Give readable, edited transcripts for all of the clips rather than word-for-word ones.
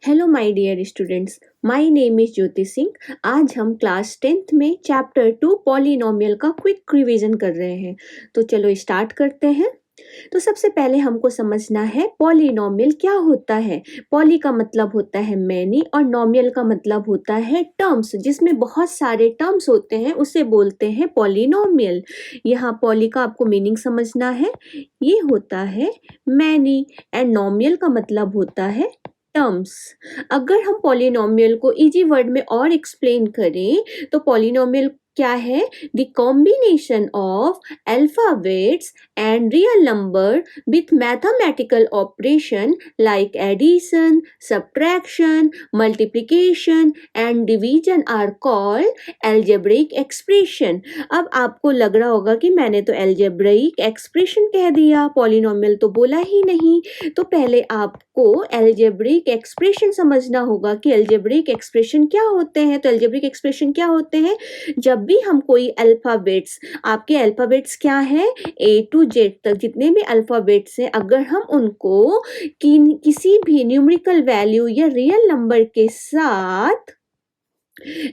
Hello my dear students, my name is Jyoti Singh. आज हम class 10th में चैप्टर 2 पॉलिनोमियल का क्विक रिवीजन कर रहे हैं। तो चलो स्टार्ट करते हैं। तो सबसे पहले हमको समझना है पॉलिनोमियल क्या होता है। पॉली का मतलब होता है मैनी और नोमियल का मतलब होता है टर्म्स, जिसमें बहुत सारे टर्म्स होते हैं उसे बोलते हैं पॉलिनोमियल। यहाँ पॉली का आपको मीनिंग समझना है, ये होता है मैनी एंड नोमियल का मतलब होता है टर्म्स। अगर हम पॉलिनोमियल को इजी वर्ड में और एक्सप्लेन करें तो पॉलिनोमियल क्या है? The combination of alphabets and real number with mathematical operation like addition, subtraction, multiplication and division are called algebraic expression. अब आपको लग रहा होगा कि मैंने तो अलजेब्रिक एक्सप्रेशन कह दिया, पॉलिनोमियल तो बोला ही नहीं। तो पहले आपको अलजेब्रिक एक्सप्रेशन समझना होगा कि अलजेब्रिक एक्सप्रेशन क्या होते हैं। तो अलजेब्रिक एक्सप्रेशन क्या होते हैं? जब भी हम कोई अल्फाबेट्स, आपके अल्फाबेट्स क्या है, ए टू जेड तक जितने भी अल्फाबेट्स हैं, अगर हम उनको किसी भी न्यूमेरिकल वैल्यू या रियल नंबर के साथ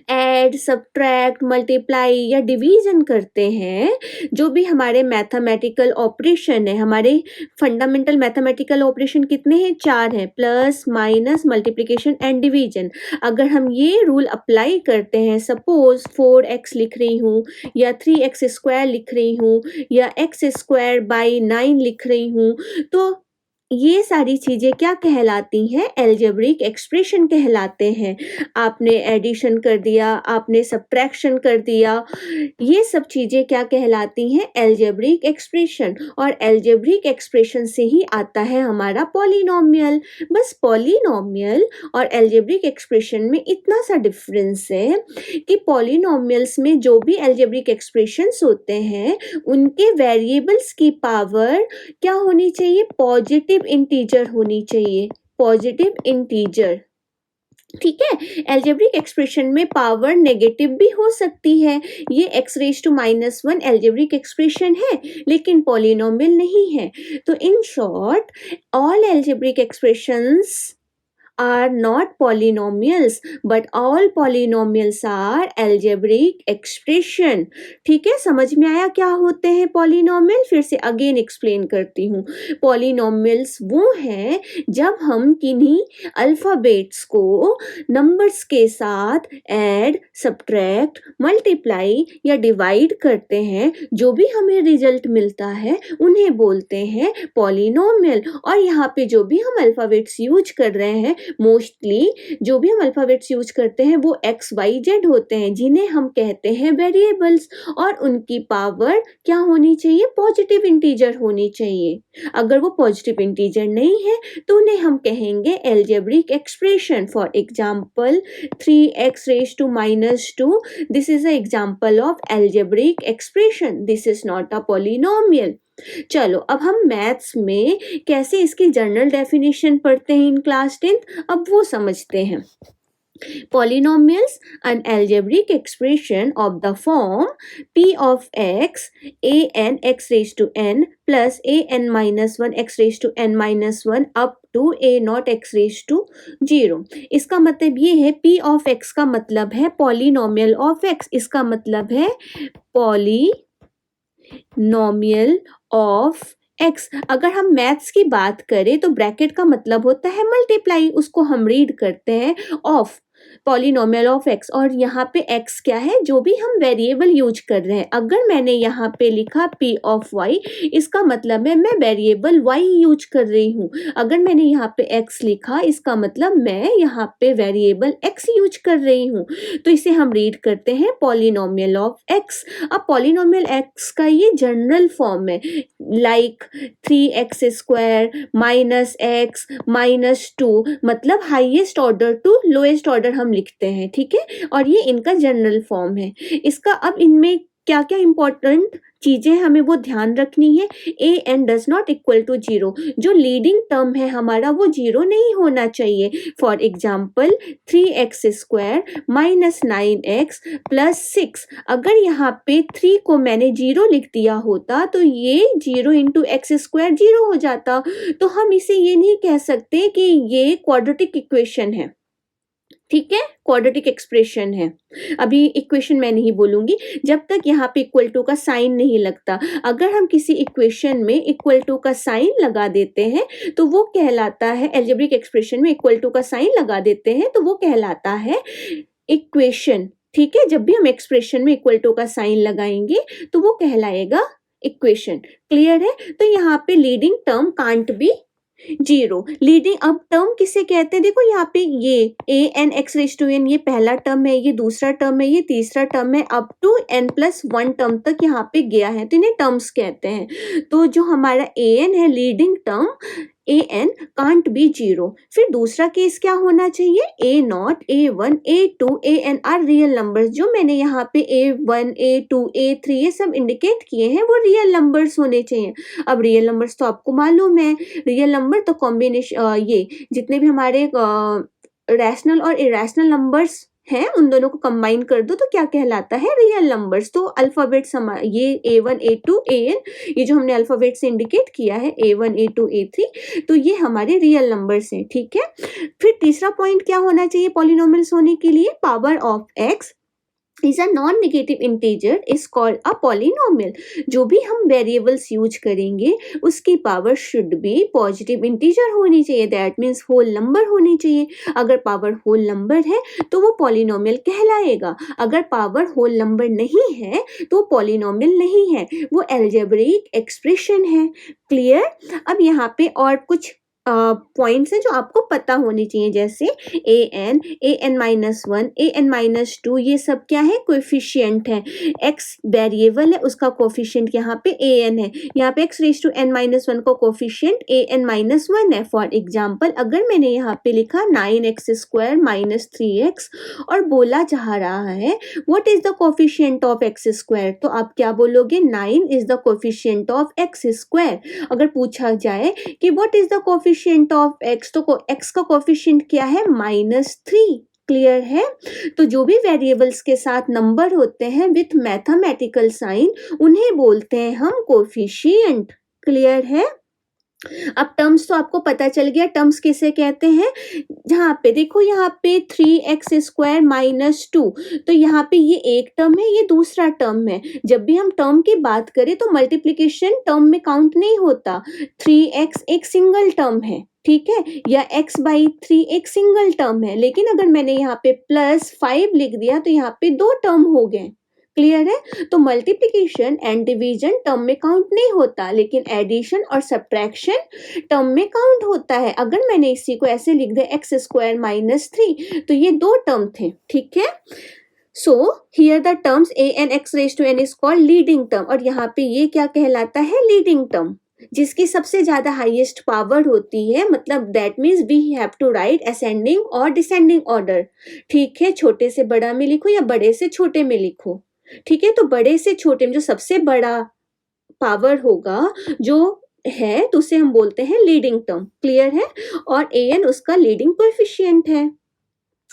ऐड, सब्ट्रैक्ट, मल्टीप्लाई या डिवीजन करते हैं, जो भी हमारे मैथमेटिकल ऑपरेशन है, हमारे फंडामेंटल मैथमेटिकल ऑपरेशन कितने हैं? 4 हैं, plus, minus, multiplication and division. अगर हम ये रूल अप्लाई करते हैं, सपोज 4x लिख रही हूँ या 3x स्क्वायर लिख रही हूँ या x स्क्वायर बाई 9 लिख रही हूँ, तो ये सारी चीज़ें क्या कहलाती हैं? अलजेब्रिक एक्सप्रेशन कहलाते हैं। आपने एडिशन कर दिया, आपने सब्ट्रैक्शन कर दिया, ये सब चीज़ें क्या कहलाती हैं? Algebraic expression. और अलजेब्रिक एक्सप्रेशन से ही आता है हमारा पॉलिनोमियल। बस पॉलिनोमियल और अलजेब्रिक एक्सप्रेशन में इतना सा डिफरेंस है कि पॉलिनोमियल्स में जो भी अलजेब्रिक एक्सप्रेशंस होते हैं उनके वेरिएबल्स की पावर क्या होनी चाहिए? पॉजिटिव इंटीजर होनी चाहिए, पॉजिटिव इंटीजर। ठीक है। अलजेब्रिक एक्सप्रेशन में पावर नेगेटिव भी हो सकती है। ये x⁻⁻1 अलजेब्रिक एक्सप्रेशन है, लेकिन पॉलिनोमियल नहीं है। तो in short, all algebraic expressions are not polynomials but all polynomials are algebraic expression। ठीक है, समझ में आया क्या होते हैं पॉलिनोमियल? फिर से अगेन एक्सप्लेन करती हूँ। पॉलिनोमियल्स वो हैं जब हम किन्हीं अल्फाबेट्स को नंबर्स के साथ ऐड, सब्ट्रैक्ट, मल्टीप्लाई या डिवाइड करते हैं, जो भी हमें रिजल्ट मिलता है उन्हें बोलते हैं पॉलिनोमियल। और यहाँ पे जो भी हम अल्फाबेट्स यूज कर रहे हैं, मोस्टली जो भी हम अल्फाबेट्स यूज करते हैं वो XYZ होते हैं, जिन्हें हम कहते हैं वेरिएबल्स। और उनकी पावर क्या होनी चाहिए? पॉजिटिव इंटीजर होनी चाहिए। अगर वो पॉजिटिव इंटीजर नहीं है तो उन्हें हम कहेंगे algebraic expression. For example 3x⁻², this is a example of algebraic expression, this is not a polynomial. चलो अब हम मैथ्स में कैसे इसकी जनरल डेफिनेशन पढ़ते हैं इन क्लास 10th, अब वो समझते हैं। Polynomials, an algebraic expression of the form p of x an x raised to n plus an minus 1 x raised to n minus 1 up to a naught x raised to 0। इसका मतलब ये है, p of x का मतलब है polynomial of x, इसका मतलब है polynomial ऑफ x। अगर हम मैथ्स की बात करें तो ब्रैकेट का मतलब होता है मल्टीप्लाई, उसको हम रीड करते हैं ऑफ, पॉलिनोमियल ऑफ x। और यहाँ पे x क्या है? जो भी हम वेरिएबल यूज कर रहे हैं। अगर मैंने यहाँ पे लिखा p ऑफ y, इसका मतलब है मैं वेरिएबल y यूज कर रही हूँ। अगर मैंने यहाँ पे x लिखा, इसका मतलब मैं यहाँ पे वेरिएबल x यूज कर रही हूँ। तो इसे हम रीड करते हैं पॉलिनोमियल ऑफ x। अब पॉलिनोमियल x का ये जनरल फॉर्म है, like 3x² minus x minus 2, मतलब highest order to lowest order हम लिखते हैं। ठीक है, और ये इनका जनरल फॉर्म है। इसका अब इनमें क्या क्या इंपॉर्टेंट चीजें हमें वो ध्यान रखनी है। A n does not equal to zero, जो लीडिंग टर्म है हमारा वो जीरो नहीं होना चाहिए। For example 3x² minus 9x plus 6, अगर यहाँ पे 3 को मैंने जीरो लिख दिया होता तो ये 0 इंटू x² जीरो हो जाता, तो हम इसे ये नहीं कह सकते कि ये क्वाड्रेटिक इक्वेशन है। ठीक है, क्वाड्रेटिक एक्सप्रेशन है। अभी इक्वेशन मैं नहीं बोलूंगी जब तक यहाँ पे इक्वल टू का साइन नहीं लगता। अगर हम किसी इक्वेशन में इक्वल टू का साइन लगा देते हैं तो वो कहलाता है, अलजेब्रिक एक्सप्रेशन में इक्वल टू का साइन लगा देते हैं तो वो कहलाता है इक्वेशन। ठीक है, जब भी हम एक्सप्रेशन में इक्वल टू का साइन लगाएंगे तो वो कहलाएगा इक्वेशन। क्लियर है? तो यहाँ पे leading term can't be zero. Leading अब टर्म किसे कहते हैं? देखो यहाँ पे ये a n x raise to n, ये पहला टर्म है, ये दूसरा टर्म है, ये तीसरा टर्म है, अप टू n+1 टर्म तक यहाँ पे गया है, तो इन्हें टर्म्स कहते हैं। तो जो हमारा ए एन है leading term, a n can't be zero. फिर दूसरा केस क्या होना चाहिए? a0, a1, a2, an are real numbers. जो मैंने यहाँ पे a1, a2, a3 ये सब इंडिकेट किए हैं वो रियल नंबर्स होने चाहिए। अब रियल नंबर्स तो आपको मालूम है, रियल नंबर तो कॉम्बिनेशन ये जितने भी हमारे रैशनल और इरेशनल नंबर्स हैं उन दोनों को कंबाइन कर दो तो क्या कहलाता है? Real numbers. तो अल्फाबेट ये a1, a2, an, ये जो हमने अल्फाबेट से इंडिकेट किया है a1, a2, a3, तो ये हमारे रियल नंबर्स हैं। ठीक है, फिर तीसरा पॉइंट क्या होना चाहिए पॉलिनोमियल्स होने के लिए? Power of x is a non-negative integer is called a polynomial। जो भी हम वेरिएबल्स यूज करेंगे उसकी power should be positive integer होनी चाहिए, दैट मीन्स होल नंबर होनी चाहिए। अगर पावर होल नंबर है तो वो पॉलिनोमियल कहलाएगा, अगर पावर होल नंबर नहीं है तो पॉलिनोमियल नहीं है, वो अलजेब्रिक एक्सप्रेशन है। क्लियर? अब यहाँ पे और कुछ पॉइंट्स हैं जो आपको पता होने चाहिए, जैसे an-1, an-2, ये सब क्या है? कोएफिशिएंट है। x वेरिएबल है, उसका कोएफिशिएंट यहाँ पे an है, यहाँ पे x⁻n-1 का कोएफिशिएंट an-1 है। फॉर एग्जाम्पल अगर मैंने यहाँ पे लिखा 9x² - 3x और बोला जा रहा है what is the coefficient of x², तो आप क्या बोलोगे? 9 is the coefficient of x²। अगर पूछा जाए कि what is the coefficient of x, तो x का कोएफिशिएंट क्या है? -3। क्लियर है? तो जो भी वेरिएबल्स के साथ नंबर होते हैं विथ मैथमेटिकल साइन उन्हें बोलते हैं हम कोएफिशिएंट। क्लियर है? अब टर्म्स तो आपको पता चल गया, टर्म्स किसे कहते हैं? जहाँ पे देखो यहाँ पे 3x² - 2, तो यहाँ पे ये एक टर्म है, ये दूसरा टर्म है। जब भी हम टर्म की बात करें तो मल्टीप्लिकेशन टर्म में काउंट नहीं होता। 3x एक सिंगल टर्म है, ठीक है, या x/3 एक सिंगल टर्म है, लेकिन अगर मैंने यहाँ पे +5 लिख दिया तो यहाँ पे 2 टर्म हो गए। क्लियर है? तो मल्टीप्लिकेशन एंड डिवीजन टर्म में काउंट नहीं होता, लेकिन एडिशन और सब्ट्रैक्शन टर्म में काउंट होता है। अगर मैंने इसी को ऐसे लिख दिया x² - 3, तो ये 2 टर्म थे। ठीक है, so here the terms an(x⁻n) is called leading term, और यहाँ पे ये क्या कहलाता है? लीडिंग टर्म, जिसकी सबसे ज्यादा हाईएस्ट पावर होती है, मतलब that means we have to write ascending और डिसेंडिंग ऑर्डर। ठीक है, छोटे से बड़ा में लिखो या बड़े से छोटे में लिखो। ठीक है, तो बड़े से छोटे में जो सबसे बड़ा पावर होगा जो है तो उसे हम बोलते हैं लीडिंग टर्म। क्लियर है? और an उसका लीडिंग कोएफिशिएंट है।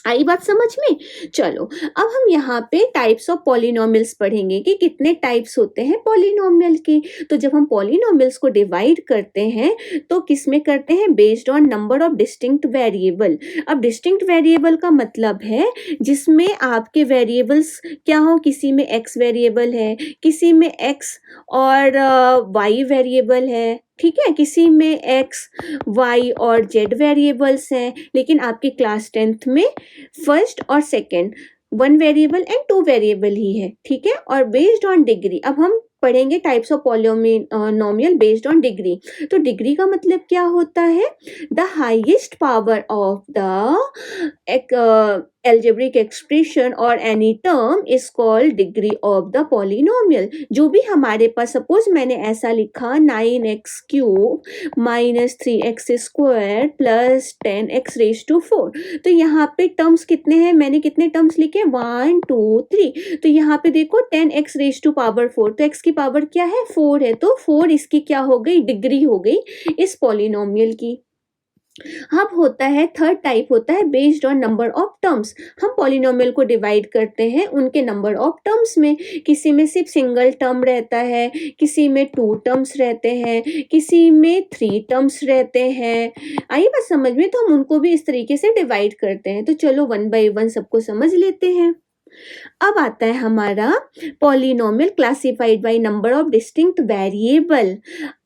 आई बात समझ में? चलो अब हम यहाँ पे टाइप्स ऑफ पॉलिनोमियल्स पढ़ेंगे कि कितने टाइप्स होते हैं पॉलिनोमियल के। तो जब हम पॉलिनोमियल्स को डिवाइड करते हैं तो किस में करते हैं? Based on number of distinct variable. अब डिस्टिंक्ट वेरिएबल का मतलब है जिसमें आपके वेरिएबल्स क्या हो, किसी में x वेरिएबल है, किसी में x और y वेरिएबल है, ठीक है, किसी में x, y और z वेरिएबल्स हैं, लेकिन आपकी क्लास 10th में फर्स्ट और सेकंड 1 वेरिएबल एंड 2 वेरिएबल ही है। ठीक है, और बेस्ड ऑन डिग्री अब हम पढ़ेंगे types of polynomial based on degree. तो डिग्री का मतलब क्या होता है? The highest power of the algebraic expression or any term is called degree of the polynomial. जो भी हमारे पास, सपोज मैंने ऐसा लिखा 9x³ minus 3x² plus 10x raise to 4, तो यहाँ पे टर्म्स कितने हैं, मैंने कितने टर्म्स लिखे 1 2 3, तो यहाँ पे देखो 10x रेज टू पावर 4, तो x की पावर क्या है 4 है, तो 4 इसकी क्या हो गई, डिग्री हो गई इस पॉलिनोमियल की। अब होता है थर्ड टाइप, होता है based on number of terms. हम पॉलिनोमियल को डिवाइड करते हैं उनके नंबर ऑफ टर्म्स में, किसी में सिर्फ सिंगल टर्म रहता है, किसी में 2 टर्म्स रहते हैं, किसी में 3 टर्म्स रहते हैं। आई बात समझ में, तो हम उनको भी इस तरीके से डिवाइड करते हैं। तो चलो 1 बाय 1 सबको समझ लेते हैं। अब आता है हमारा polynomial classified by number of distinct variable.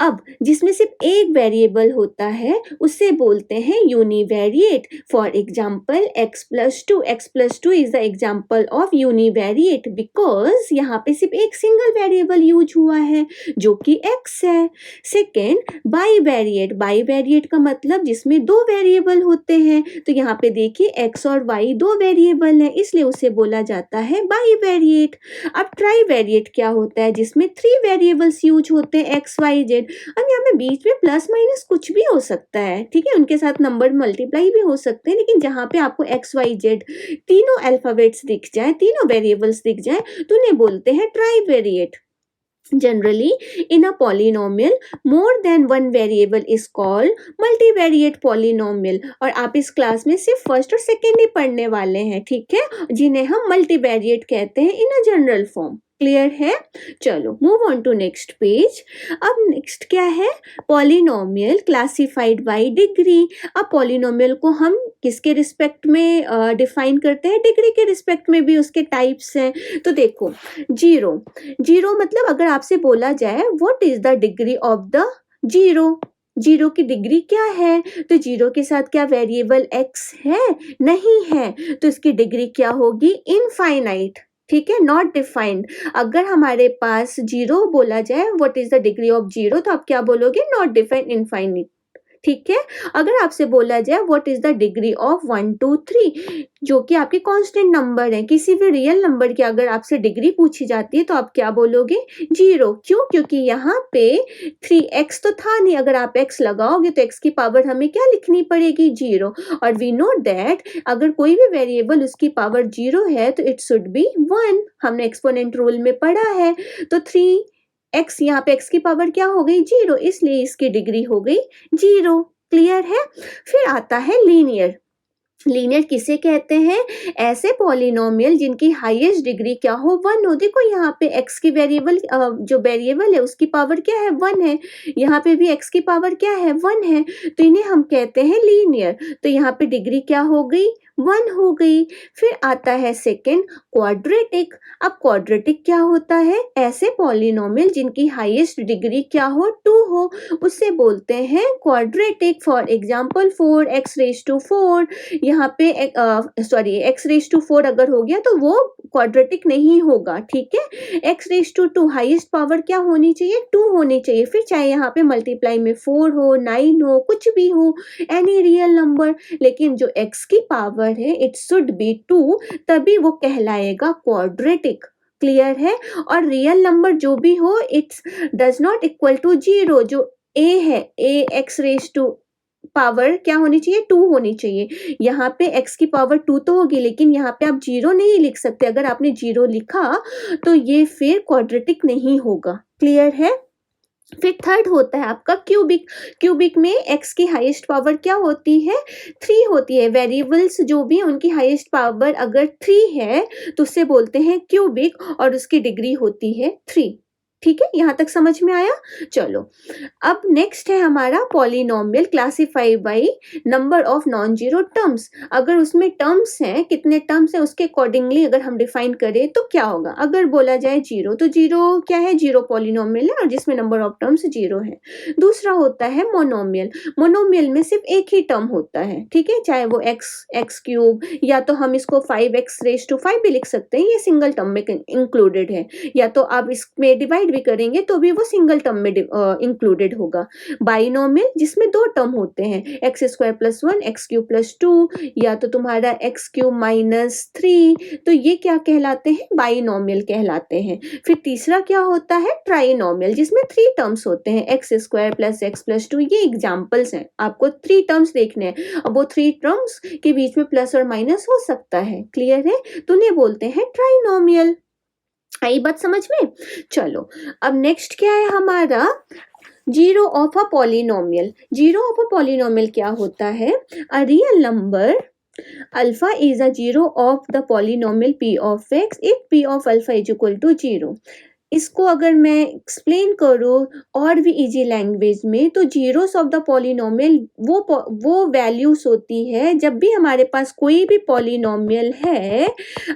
अब जिसमें सिर्फ एक वेरिएबल होता है उसे बोलते हैं univariate. For example x+2 is the example of univariate because यहाँ पे सिर्फ एक सिंगल वेरिएबल यूज हुआ है जो कि x है। सेकेंड बाईवेरिएट का मतलब जिसमें 2 वेरिएबल होते हैं, तो यहाँ पे देखिए x और y 2 वेरिएबल है, इसलिए उसे बोला जाता है बाईवेरिएट। अब ट्राईवेरिएट क्या होता है, जिसमें 3 वेरिएबल्स यूज होते हैं x y z। अब यहाँ पे बीच में प्लस माइनस कुछ भी हो सकता है, ठीक है, उनके साथ नंबर मल्टीप्लाई भी हो सकते हैं, लेकिन जहाँ पे आपको x y z तीनों अल्फाबेट्स दिख जाए, तीनों वेरिएबल्स दिख जाए, तो उन्हें बोलते हैं ट्राईवेरिएट। Generally, in a polynomial, more than one variable is called multivariate polynomial। और आप इस क्लास में सिर्फ फर्स्ट और सेकेंड ही पढ़ने वाले हैं, ठीक है, जिन्हें हम मल्टीवेरिएट कहते हैं in a general form. Clear है? चलो move on to next page. अब नेक्स्ट क्या है, पॉलिनोमियल क्लासिफाइड बाय डिग्री। अब पॉलिनोमियल को हम किसके रिस्पेक्ट में डिफाइन करते हैं, डिग्री के रिस्पेक्ट में भी उसके टाइप्स हैं। तो देखो जीरो मतलब अगर आपसे बोला जाए what is the degree of the zero की डिग्री क्या है, तो जीरो के साथ क्या वेरिएबल x है, नहीं है, तो इसकी डिग्री क्या होगी, इनफाइनाइट, ठीक है, नॉट डिफाइंड। अगर हमारे पास जीरो बोला जाए what is the degree of zero, तो आप क्या बोलोगे, नॉट डिफाइंड, इनफाइनाइट, ठीक है। अगर आपसे बोला जाए what is the degree of 1 2 3, जो कि आपके कांस्टेंट नंबर है, किसी भी रियल नंबर की अगर आपसे डिग्री पूछी जाती है तो आप क्या बोलोगे, 0। क्यों, क्योंकि यहाँ पे 3x तो था नहीं, अगर आप x लगाओगे तो x की पावर हमें क्या लिखनी पड़ेगी, 0। और वी नो दैट अगर कोई भी वेरिएबल उसकी पावर 0 है तो इट शुड बी 1, हमने एक्सपोनेंट रूल में पढ़ा है। तो 3x, यहाँ पे x की पावर क्या हो गई, 0, इसलिए इसकी डिग्री हो गई 0। क्लियर है? फिर आता है लीनियर। लीनियर किसे कहते हैं, ऐसे पॉलिनोमियल जिनकी हाईएस्ट डिग्री क्या हो, 1 हो। देखो यहाँ पे x की वेरिएबल जो वेरिएबल है उसकी पावर क्या है, 1 है, यहाँ पे भी x की पावर क्या है, 1 है, तो इन्हें हम कहते हैं लीनियर। तो यहाँ पे डिग्री क्या हो गई, 1 हो गई। फिर आता है सेकेंड क्वाड्रेटिक। अब क्वाड्रेटिक क्या होता है, ऐसे पॉलिनोमियल जिनकी हाईएस्ट डिग्री क्या हो, 2 हो, उससे बोलते हैं क्वाड्रेटिक। फॉर एग्जाम्पल 4x⁴, यहाँ पे x⁴ अगर हो गया तो वो क्वाड्रेटिक नहीं होगा, ठीक है। x⁴ हाईएस्ट पावर क्या होनी चाहिए, 2 होनी चाहिए, फिर चाहे यहाँ पे मल्टीप्लाई में 4 हो, 9 हो, कुछ भी हो, एनी रियल नंबर, लेकिन जो x की पावर है इट शुड बी 2, तभी वो कहलाएगा क्वाड्रेटिक। क्लियर है? और रियल नंबर जो भी हो it's does not equal to 0। जो a है, x⁴ पावर क्या होनी चाहिए, 2 होनी चाहिए। यहाँ पे x की पावर 2 तो होगी, लेकिन यहाँ पे आप 0 नहीं लिख सकते। अगर आपने 0 लिखा तो ये फिर क्वाड्रेटिक नहीं होगा। क्लियर है? फिर थर्ड होता है आपका क्यूबिक में x की हाईएस्ट पावर क्या होती है, 3 होती है। वेरिएबल्स जो भी उनकी हाईएस्ट पावर अगर 3 है तो उससे बोलते हैं क्यूबिक, और उसकी डिग्री होती है 3। ठीक है, यहाँ तक समझ में आया? चलो अब नेक्स्ट है हमारा polynomial classified by number of non zero terms. अगर उसमें टर्म्स हैं, कितने टर्म्स हैं उसके अकॉर्डिंगली अगर हम डिफाइन करें तो क्या होगा। अगर बोला जाए 0, तो 0 क्या है, 0 पॉलिनोमियल है और जिसमें नंबर ऑफ टर्म्स 0 है। दूसरा होता है मोनोमियल में सिर्फ एक ही टर्म होता है, ठीक है, चाहे वो x³ या तो हम इसको 5x⁵ भी लिख सकते हैं, ये सिंगल टर्म में इंक्लूडेड है, या तो आप इसमें डिवाइड भी करेंगे तो भी वो सिंगल टर्म में इंक्लूडेड होगा। बाइनोमियल जिसमें दो टर्म होते हैं, x square plus 1 x cube plus 2 या तो तुम्हारा एक्स क्यूब माइनस 3, तो ये क्या कहलाते हैं, बाइनोमियल कहलाते हैं। फिर तीसरा क्या होता है, ट्राइनोमियल जिसमें 3 टर्म्स होते हैं, x square plus x plus 2। ये एग्जाम्पल्स हैं, आपको 3 टर्म्स देखने हैं। अब वो 3 टर्म्स के बीच में प्लस और माइनस हो सकता है, क्लियर है, तो उन्हें बोलते हैं ट्राइनोमियल। आई बात समझ में? चलो अब नेक्स्ट क्या है हमारा, zero of a polynomial. Zero of a polynomial क्या होता है, a real number alpha is a zero of the polynomial p of x if p of alpha is equal to zero. इसको अगर मैं एक्सप्लेन करूँ और भी इजी लैंग्वेज में, तो जीरोस ऑफ द पॉलिनोमियल वो वैल्यूज होती है जब भी हमारे पास कोई भी पॉलिनोमियल है,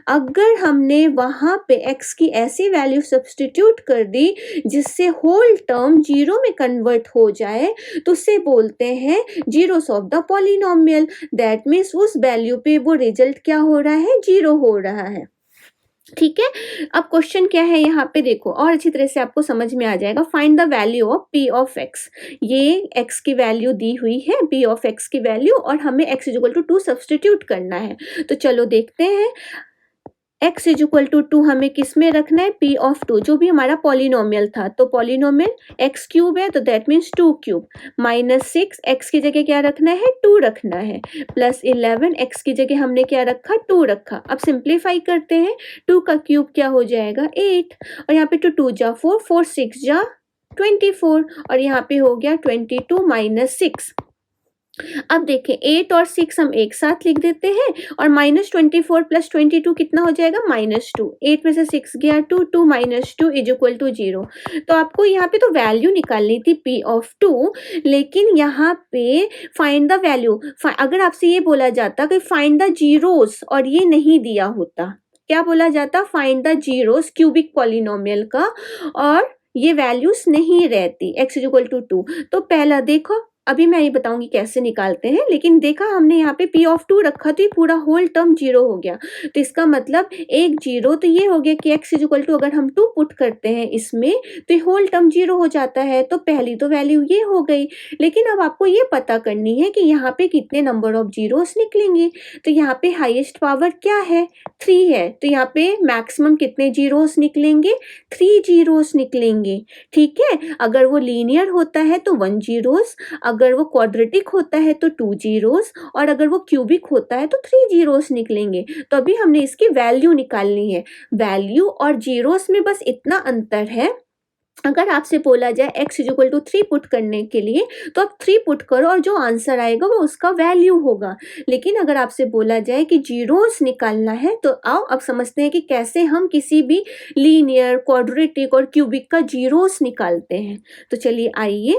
अगर हमने वहाँ पे x की ऐसी वैल्यू सब्स्टिट्यूट कर दी जिससे होल टर्म जीरो में कन्वर्ट हो जाए, तो उसे बोलते हैं zeros of the polynomial. That means उस वैल्यू पे वो रिजल्ट क्या हो रहा है, जीरो हो रहा है। ठीक है, अब क्वेश्चन क्या है यहाँ पे देखो, और अच्छी तरह से आपको समझ में आ जाएगा। Find the value of p of x। ये x की वैल्यू दी हुई है, p ऑफ x की वैल्यू, और हमें x is equal to 2 substitute करना है। तो चलो देखते हैं, x इज इक्वल टू 2 हमें किस में रखना है, p ऑफ 2, जो भी हमारा पॉलिनोमियल था। तो पॉलिनोमियल x क्यूब है तो that means 2 cube, minus 6 x की जगह क्या रखना है, 2 रखना है, प्लस 11 x की जगह हमने क्या रखा, 2 रखा। अब सिंप्लीफाई करते हैं, 2 का क्यूब क्या हो जाएगा, 8, और यहाँ पे 2 जा 4, 4 6 जा 24, और यहाँ पे हो गया 22 माइनस 6। अब देखें 8 और 6 हम एक साथ लिख देते हैं, और -24 प्लस 22 कितना हो जाएगा, -2। 8 में से 6 गया 2, 2 माइनस 2 इज इक्वल टू 0। तो आपको यहाँ पे तो वैल्यू निकालनी थी p ऑफ 2, लेकिन यहाँ पे फाइंड द वैल्यू, अगर आपसे ये बोला जाता कि फाइंड द जीरोस और ये नहीं दिया होता, क्या बोला जाता, find the zeros cubic polynomial का, और ये वैल्यूज नहीं रहती, x इज इक्वल टू 2। तो पहला देखो, अभी मैं ये बताऊंगी कैसे निकालते हैं, लेकिन देखा हमने यहाँ पे p ऑफ 2 रखा तो ये पूरा होल टर्म जीरो हो गया। तो इसका मतलब एक जीरो, तो ये हो गया कि x इज इक्वल टू, अगर हम 2 पुट करते हैं इसमें तो ये होल टर्म जीरो हो जाता है। तो पहली तो वैल्यू ये हो गई, लेकिन अब आपको ये पता करनी है कि यहाँ पे कितने नंबर ऑफ जीरोस निकलेंगे। तो यहाँ पे हाईएस्ट पावर क्या है, 3 है, तो यहाँ पे मैक्सिमम कितने जीरोस निकलेंगे, 3 जीरोस निकलेंगे। ठीक है, अगर वो लीनियर होता है तो 1 जीरोस, अगर वो क्वाड्रेटिक होता है तो 2 जीरोस, और अगर वो क्यूबिक होता है तो 3 जीरोस निकलेंगे। तो अभी हमने इसकी वैल्यू निकालनी है। वैल्यू और जीरोस में बस इतना अंतर है, अगर आपसे बोला जाए x is equal to 3 put करने के लिए, तो आप 3 पुट करो और जो आंसर आएगा वो उसका वैल्यू होगा। लेकिन अगर आपसे बोला जाए कि जीरोस निकालना है, तो आओ अब समझते हैं कि कैसे हम किसी भी लीनियर, क्वाड्रेटिक और क्यूबिक का जीरोस निकालते हैं। तो चलिए आइए,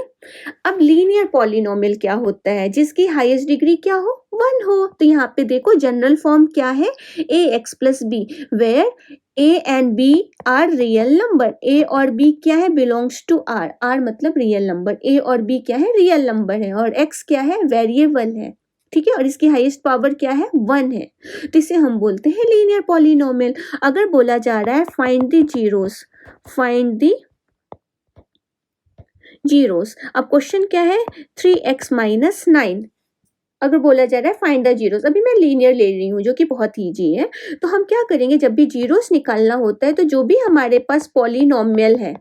अब लीनियर पॉलिनोमियल क्या होता है, जिसकी हाईएस्ट डिग्री क्या हो, 1 हो। तो यहाँ पे देखो जनरल फॉर्म क्या है, ax plus b, where a and b are real number. a और b क्या है, बिलोंग्स टू r, r मतलब रियल नंबर, a और b क्या है, रियल नंबर है, और x क्या है, वेरिएबल है। ठीक है, और इसकी हाईएस्ट पावर क्या है, 1 है। तो इसे हम बोलते हैं लीनियर पॉलिनोमियल। अगर बोला जा रहा है find the zeros, find the zeros, अब क्वेश्चन क्या है, 3x माइनस 9। अगर बोला जा रहा है फाइंड द जीरोस, अभी मैं लीनियर ले रही हूँ जो कि बहुत ईजी है। तो हम क्या करेंगे, जब भी जीरोस निकालना होता है तो जो भी हमारे पास पॉलिनोमियल है,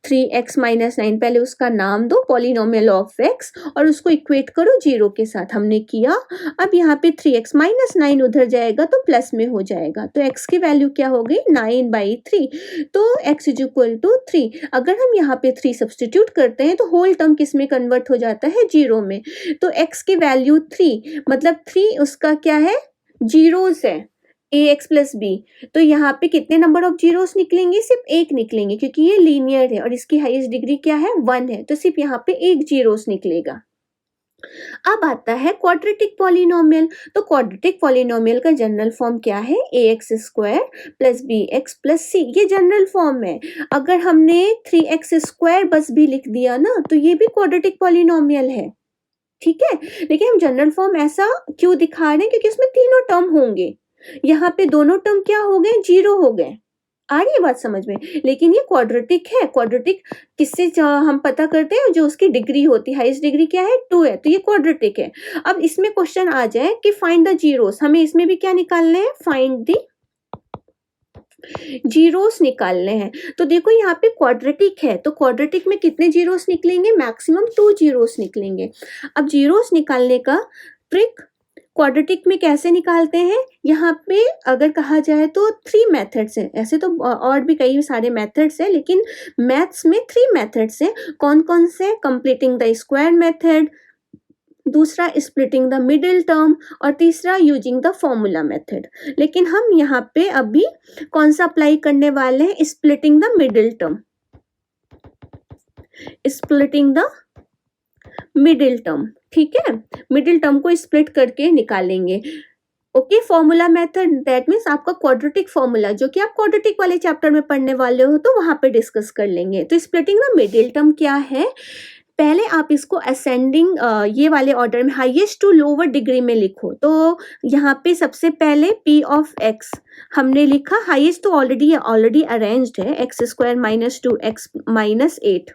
3x माइनस 9, पहले उसका नाम दो पॉलिनोमियल ऑफ x, और उसको इक्वेट करो जीरो के साथ, हमने किया। अब यहाँ पे 3x माइनस 9 उधर जाएगा तो प्लस में हो जाएगा, तो x की वैल्यू क्या हो गई, 9/3। तो x इज इक्वल टू 3। अगर हम यहाँ पे 3 सब्सटीट्यूट करते हैं तो होल टर्म किस में कन्वर्ट हो जाता है, जीरो में। तो x की वैल्यू 3, मतलब 3 उसका क्या है, जीरोस है, ax प्लस बी। तो यहाँ पे कितने नंबर ऑफ जीरोस निकलेंगे, सिर्फ एक निकलेंगे, क्योंकि ये लीनियर है और इसकी हाईएस्ट डिग्री क्या है, 1 है, तो सिर्फ यहाँ पे एक जीरोस निकलेगा। अब आता है क्वाड्रेटिक पॉलिनोमियल। तो क्वाड्रेटिक पॉलिनोमियल का जनरल फॉर्म क्या है, ax square plus bx plus c, ये जनरल फॉर्म है। अगर हमने 3x स्क्वायर बस भी लिख दिया ना, तो ये भी क्वाड्रेटिक पॉलिनोमियल है। ठीक है, लेकिन हम जनरल फॉर्म ऐसा क्यों दिखा रहे हैं, क्योंकि उसमें तीनों टर्म होंगे। यहाँ पे दोनों टर्म क्या हो गए, जीरो हो गए। आ रही है बात समझ में? लेकिन ये क्वाड्रेटिक है। क्वाड्रेटिक किससे हम पता करते हैं? जो उसकी डिग्री होती है, हाईएस्ट डिग्री क्या है? 2 है, तो ये क्वाड्रेटिक है। अब इसमें क्वेश्चन आ जाए कि फाइंड द जीरोस, हमें इसमें भी क्या निकालने हैं? फाइंड द जीरोस निकालने हैं। तो देखो यहाँ पे क्वाड्रेटिक है, तो क्वाड्रेटिक में कितने जीरोस निकलेंगे? मैक्सिमम 2 जीरोस निकलेंगे। अब जीरोस निकालने का ट्रिक क्वाड्रेटिक में कैसे निकालते हैं? यहाँ पे अगर कहा जाए तो 3 मेथड्स हैं। ऐसे तो और भी कई सारे मेथड्स हैं, लेकिन मैथ्स में 3 मेथड्स हैं। कौन कौन से? कंप्लीटिंग द स्क्वायर मेथड, दूसरा स्प्लिटिंग द मिडिल टर्म, और तीसरा यूजिंग द फॉर्मूला मेथड। लेकिन हम यहाँ पे अभी कौन सा अप्लाई करने वाले हैं? Splitting the middle term. Splitting the middle term, ठीक है? मिडिल टर्म को स्प्लिट करके निकालेंगे। Okay, formula method that means आपका क्वाड्रेटिक फॉर्मूला, जो कि आप क्वाड्रेटिक वाले चैप्टर में पढ़ने वाले हो, तो वहां पे डिस्कस कर लेंगे। तो स्प्लिटिंग द मिडिल टर्म क्या है? पहले आप इसको असेंडिंग ये वाले ऑर्डर में हाईएस्ट टू लोअर डिग्री में लिखो। तो यहाँ पे सबसे पहले p ऑफ x हमने लिखा, हाईएस्ट तो ऑलरेडी अरेंज्ड है, x square minus 2x minus 8।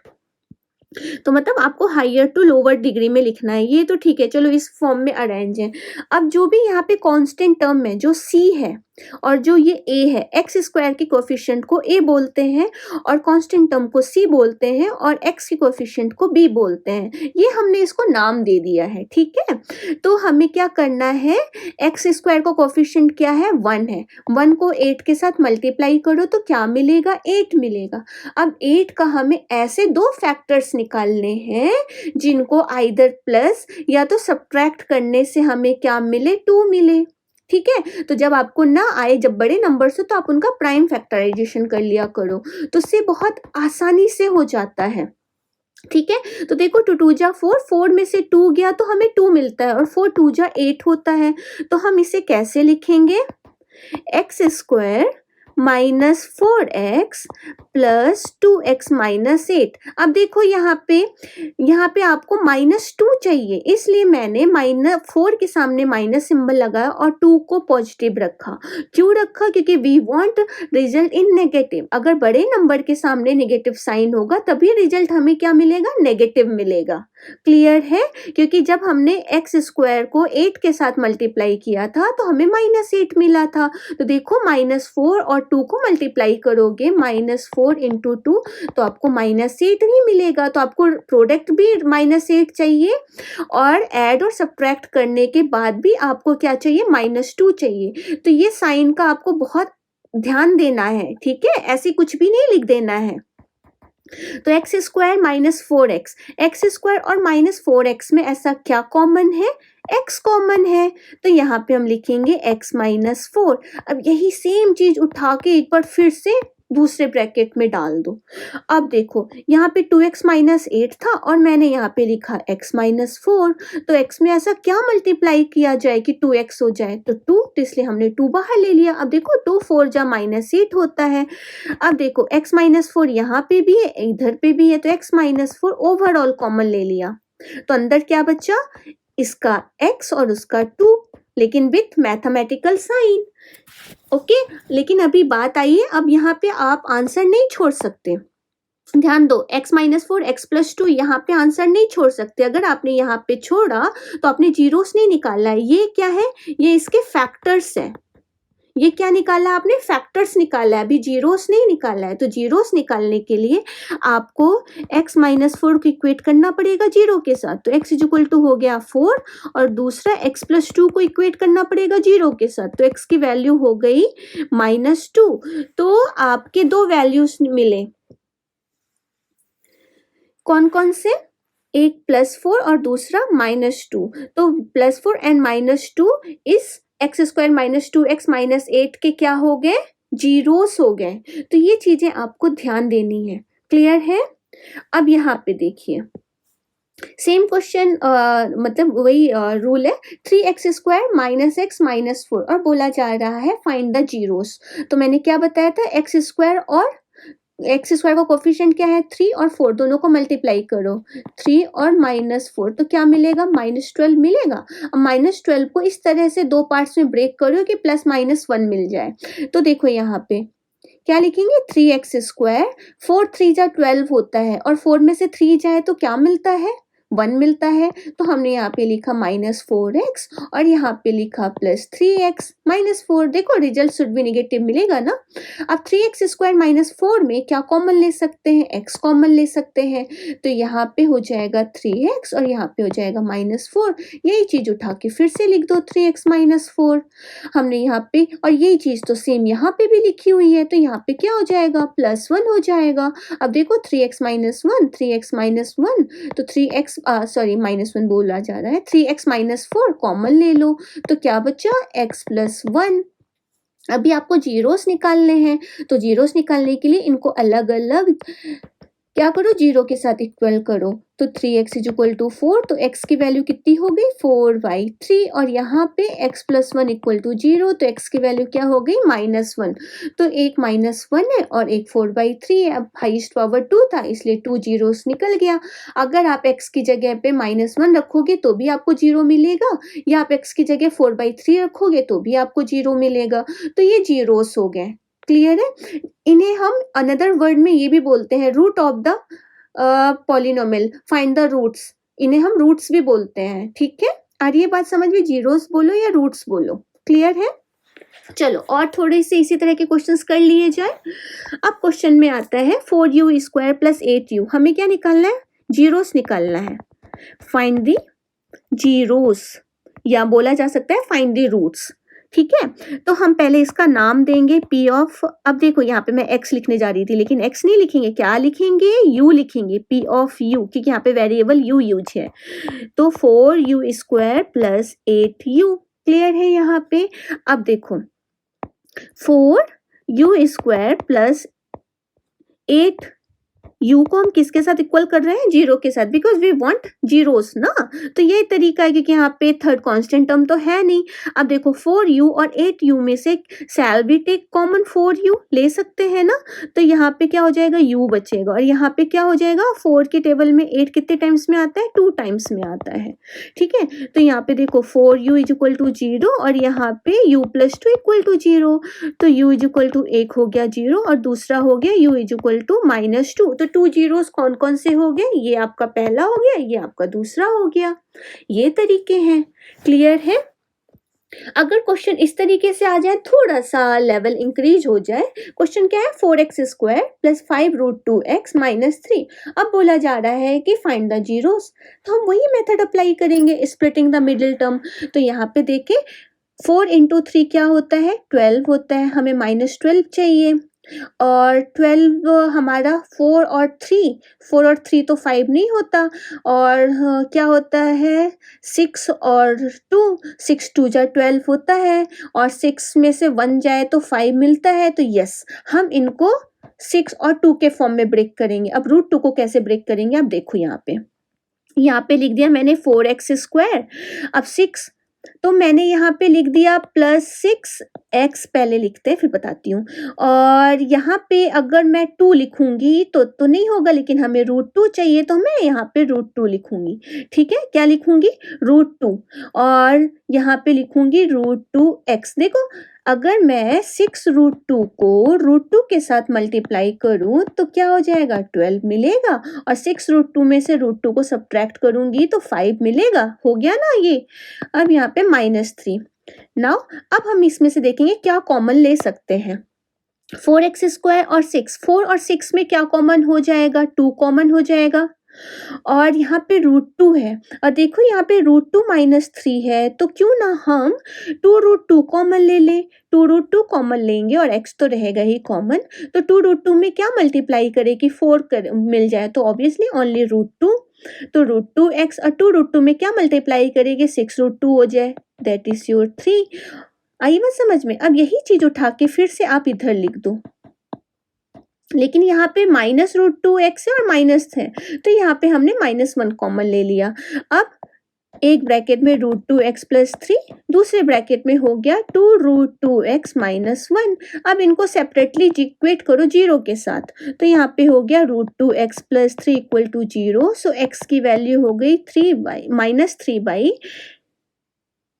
तो मतलब आपको हायर टू लोअर डिग्री में लिखना है, ये तो ठीक है, चलो इस फॉर्म में अरेंज है। अब जो भी यहाँ पे कांस्टेंट टर्म है, जो c है और जो ये a है, एक्स स्क्वायर के कोफिशिएंट को a बोलते हैं और कांस्टेंट टर्म को c बोलते हैं और x के कोफिशिएंट को b बोलते हैं। ये हमने इसको नाम दे दिया है, ठीक है? तो हमें क्या करना है? एक्स स्क्वायर का कोफिशिएंट क्या है? 1 है। 1 को 8 के साथ मल्टीप्लाई करो तो क्या मिलेगा? 8 मिलेगा। अब 8 का हमें ऐसे 2 फैक्टर्स निकालने हैं जिनको आइदर प्लस या तो सब्ट्रैक्ट करने से हमें क्या मिले? 2 मिले, ठीक है? तो जब आपको ना आए, जब बड़े नंबर्स हो, तो आप उनका प्राइम फैक्टराइजेशन कर लिया करो, तो उससे बहुत आसानी से हो जाता है, ठीक है? तो देखो 2 2 जा 4, 4 में से 2 गया तो हमें 2 मिलता है, और 4 2 जा 8 होता है। तो हम इसे कैसे लिखेंगे? X square minus 4x plus 2x minus 8। अब देखो यहाँ पे आपको -2 चाहिए, इसलिए मैंने -4 के सामने माइनस सिंबल लगाया और 2 को पॉजिटिव रखा। क्यों रखा? क्योंकि we want result in negative. अगर बड़े नंबर के सामने नेगेटिव साइन होगा तभी रिजल्ट हमें क्या मिलेगा? नेगेटिव मिलेगा। क्लियर है? क्योंकि जब हमने एक्स स्क्वायर को 8 के साथ मल्टीप्लाई किया था तो हमें -8 मिला था। तो देखो -4 और 2 को मल्टीप्लाई करोगे, -4 इंटू 2, तो आपको -8 ही मिलेगा। तो आपको प्रोडक्ट भी -8 चाहिए और ऐड और सब्ट्रैक्ट करने के बाद भी आपको क्या चाहिए? -2 चाहिए। तो ये साइन का आपको बहुत ध्यान देना है, ठीक है? ऐसे कुछ भी नहीं लिख देना है। तो x square minus 4x, x square और -4x में ऐसा क्या कॉमन है? x कॉमन है, तो यहाँ पे हम लिखेंगे x माइनस 4। अब यही सेम चीज उठा के एक बार फिर से दूसरे ब्रैकेट में डाल दो। अब देखो यहाँ पे 2x माइनस 8 था और मैंने यहाँ पे लिखा x माइनस 4, तो x में ऐसा क्या मल्टीप्लाई किया जाए कि 2x हो जाए? तो 2, तो इसलिए हमने 2 बाहर ले लिया। अब देखो 2 4 जा -8 होता है। अब देखो x माइनस 4 यहाँ पे भी है, इधर पे भी है, तो x माइनस 4 ओवरऑल कॉमन ले लिया। तो अंदर क्या बचा? इसका x और उसका 2, लेकिन विथ मैथमेटिकल साइन। ओके, लेकिन अभी बात आई है, अब यहाँ पे आप आंसर नहीं छोड़ सकते। ध्यान दो, x माइनस 4 x प्लस 2, यहाँ पे आंसर नहीं छोड़ सकते। अगर आपने यहाँ पे छोड़ा तो आपने जीरोस नहीं निकाला है। ये क्या है? ये इसके फैक्टर्स है। ये क्या निकाला आपने? फैक्टर्स निकाला है, अभी जीरोस नहीं निकाला है। तो जीरोस निकालने के लिए आपको x माइनस 4 को इक्वेट करना पड़ेगा जीरो के साथ। तो x इक्वल टू हो गया 4 और दूसरा x प्लस 2 को इक्वेट करना पड़ेगा जीरो के साथ। तो x की वैल्यू हो गई -2। तो आपके 2 वैल्यूज मिले, कौन कौन से? एक +4 और दूसरा -2। तो +4 एंड -2 इस x square minus 2x minus 8 के क्या हो गए? जीरोस हो गए। तो ये चीजें आपको ध्यान देनी है। क्लियर है? अब यहाँ पे देखिए सेम क्वेश्चन, मतलब वही रूल है, 3x square minus x minus 4 और बोला जा रहा है फाइंड द जीरोस। तो मैंने क्या बताया था? एक्स स्क्वायर और एक्स स्क्वायर का कोफिशिएंट क्या है? 3 और 4, दोनों को मल्टीप्लाई करो, 3 और -4, तो क्या मिलेगा? -12 मिलेगा। अब -12 को इस तरह से 2 पार्ट्स में ब्रेक करो कि +-1 मिल जाए। तो देखो यहाँ पे क्या लिखेंगे 3x²। 4 3 जा 12 होता है और 4 में से 3 जाए तो क्या मिलता है 1 मिलता है। तो हमने यहाँ पे लिखा -4x और यहाँ पे लिखा +3x -4। देखो रिजल्ट शुड भी नेगेटिव मिलेगा ना। अब 3x² -4 में क्या कॉमन ले सकते हैं, x कॉमन ले सकते हैं। तो यहाँ पे हो जाएगा 3x और यहाँ पे हो जाएगा -4। यही चीज उठा के फिर से लिख दो 3x -4। हमने यहाँ पे और यही चीज तो सेम यहाँ पे भी लिखी हुई है, तो यहाँ पे क्या हो जाएगा +1 हो जाएगा। अब देखो 3x -1 3x -1 तो 3x -1 बोला जा रहा है, 3x -4 कॉमन ले लो तो क्या बचा x + 1। अभी आपको जीरोस निकालने हैं, तो जीरोस निकालने के लिए इनको अलग अलग क्या करो, जीरो के साथ इक्वल करो। तो 3x = 4, तो x की वैल्यू कितनी हो गई 4/3 और यहाँ पे x + 1 = 0, तो x की वैल्यू क्या हो गई -1। तो एक -1 है और एक 4/3 है। अब हाईएस्ट पावर 2 था इसलिए 2 जीरोस निकल गया। अगर आप x की जगह पे -1 रखोगे तो भी आपको 0 मिलेगा, या आप x की जगह 4/3 रखोगे तो भी आपको 0 मिलेगा। तो ये जीरोस हो गए। क्लियर है। इन्हें हम अनदर वर्ड में ये भी बोलते हैं root of the polynomial, find the roots. इन्हें हम रूट्स भी बोलते हैं। ठीक है, आ रही है बात समझ में, जीरोस बोलो या रूट्स बोलो। क्लियर है। चलो और थोड़े से इसी तरह के क्वेश्चंस कर लिए जाए। अब क्वेश्चन में आता है 4u² + 8u। हमें क्या निकालना है, जीरोस निकालना है। फाइंड द जीरोस, या बोला जा सकता है फाइंड द रूट्स। ठीक है, तो हम पहले इसका नाम देंगे p ऑफ, अब देखो यहाँ पे मैं x लिखने जा रही थी लेकिन x नहीं लिखेंगे, क्या लिखेंगे u लिखेंगे, p ऑफ u, क्योंकि यहाँ पे वेरिएबल u यूज है। तो 4u² + 8u। क्लियर है यहाँ पे। अब देखो 4u² + 8 u को हम किसके साथ इक्वल कर रहे हैं, जीरो के साथ, बिकॉज वी वांट जीरोस ना। तो ये तरीका है, क्योंकि यहाँ पे थर्ड कांस्टेंट टर्म तो है नहीं। अब देखो 4u और 8u में से shall be take common, 4u ले सकते हैं ना। तो यहाँ पे क्या हो जाएगा, u बचेगा और यहाँ पे क्या हो जाएगा, 4 के टेबल में 8 कितने टाइम्स में आता है, 2 टाइम्स में आता है। ठीक है, तो यहाँ पे देखो 4u = 0 और यहाँ पे u + 2 = 0। तो u = 1 हो गया 0 और दूसरा हो गया u = -2। तो 2 जीरोस कौन कौन से हो गए, ये आपका पहला हो गया, ये आपका दूसरा हो गया। ये तरीके हैं। क्लियर है। अगर क्वेश्चन इस तरीके से आ जाए, थोड़ा सा लेवल इंक्रीज हो जाए, क्वेश्चन क्या है 4x² + 5√2x - 3। अब बोला जा रहा है कि फाइंड द जीरोस, तो हम वही मेथड अप्लाई करेंगे, स्प्लिटिंग द मिडिल टर्म। तो यहाँ पे देखें 4 × 3 क्या होता है, 12 होता है, हमें -12 चाहिए। और 12 हमारा 4 और 3 तो 5 नहीं होता। और क्या होता है 6 और 2, 6 2 जा 12 होता है और 6 में से 1 जाए तो 5 मिलता है। तो यस, हम इनको 6 और 2 के फॉर्म में ब्रेक करेंगे। अब √2 को कैसे ब्रेक करेंगे, आप देखो यहाँ पे लिख दिया मैंने 4x²। अब 6, तो मैंने यहाँ पे लिख दिया +6x, पहले लिखते हैं फिर बताती हूँ। और यहाँ पे अगर मैं 2 लिखूंगी तो नहीं होगा, लेकिन हमें √2 चाहिए तो मैं यहाँ पे √2 लिखूंगी। ठीक है, क्या लिखूंगी, √2 और यहाँ पे लिखूंगी √2x। देखो अगर मैं 6√2 को √2 के साथ मल्टीप्लाई करूँ तो क्या हो जाएगा, 12 मिलेगा और 6√2 में से √2 को सब्ट्रैक्ट करूंगी तो 5 मिलेगा। हो गया ना ये। अब यहाँ पे -3। नाउ अब हम इसमें से देखेंगे क्या कॉमन ले सकते हैं। 4x² और 6, 4 और 6 में क्या कॉमन हो जाएगा, 2 कॉमन हो जाएगा। और यहाँ पे √2 है और देखो यहाँ पे √2 -3 है, तो क्यों ना हम 2√2 कॉमन ले लें। 2√2 कॉमन लेंगे और x तो रहेगा ही कॉमन, तो 2√2 में क्या मल्टीप्लाई करें कि 4 मिल जाए, तो ऑब्वियसली ओनली √2। तो √2x और 2√2 में क्या मल्टीप्लाई करेंगे, 6√2 हो जाए, दैट इज योर 3। आई बात समझ में। अब यही चीज उठा के फिर से आप इधर लिख दो, लेकिन यहाँ पे -√2x है और माइनस है, तो यहाँ पे हमने -1 कॉमन ले लिया। अब एक ब्रैकेट में √2x + 3, दूसरे ब्रैकेट में हो गया 2√2x - 1। अब इनको सेपरेटली इक्वेट करो 0 के साथ, तो यहाँ पे हो गया √2x + 3 = 0। सो x की वैल्यू हो गई -3/,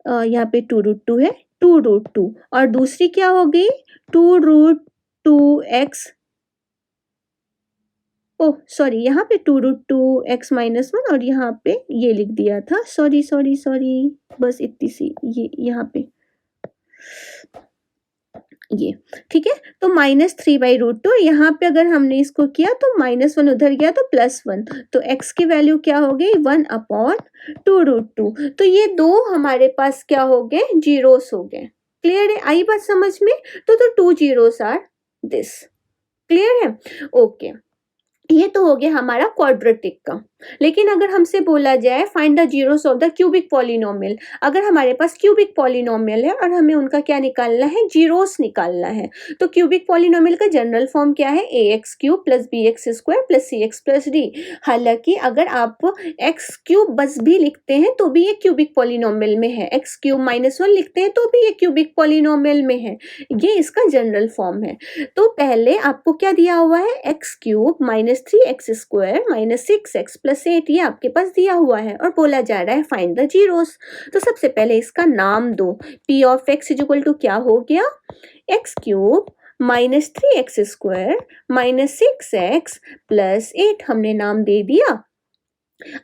यहाँ पे 2√2 है, 2√2 और दूसरी क्या हो गई 2√2 2x, ओह सॉरी, यहाँ पे 2√2x माइनस 1 और यहाँ पे ये लिख दिया था, सॉरी सॉरी सॉरी, बस इतनी सी ये यहाँ पे ये, ठीक है। तो -3/√2, यहाँ पे अगर हमने इसको किया तो -1 उधर गया तो +1, तो x की वैल्यू क्या हो गई 1/2√2। तो ये दो हमारे पास क्या हो गए, जीरोस हो गए। क्लियर है, आई बात समझ में? तो 2 जीरोस आर दिस। क्लियर है, ओके। ये तो हो गया हमारा क्वाड्रेटिक का। लेकिन अगर हमसे बोला जाए find the zeros of the cubic polynomial, अगर हमारे पास क्यूबिक पॉलिनोमियल है और हमें उनका क्या निकालना है, जीरोस निकालना है, तो क्यूबिक पॉलिनोमियल का जनरल फॉर्म क्या है, ax³ + bx² + cx + d। हालांकि अगर आप x³ बस भी लिखते हैं तो भी ये क्यूबिक पॉलिनोमियल में है, x³ -1 लिखते हैं तो भी ये क्यूबिक पॉलिनोमियल में है, ये इसका जनरल फॉर्म है। तो पहले आपको क्या दिया हुआ है, x³ -3x² -6x + 8, ये आपके पास दिया हुआ है और बोला जा रहा है फाइंड द जीरोस। तो सबसे पहले इसका नाम दो, p ऑफ x = क्या हो गया, x³ -3x² -6x + 8 हमने नाम दे दिया।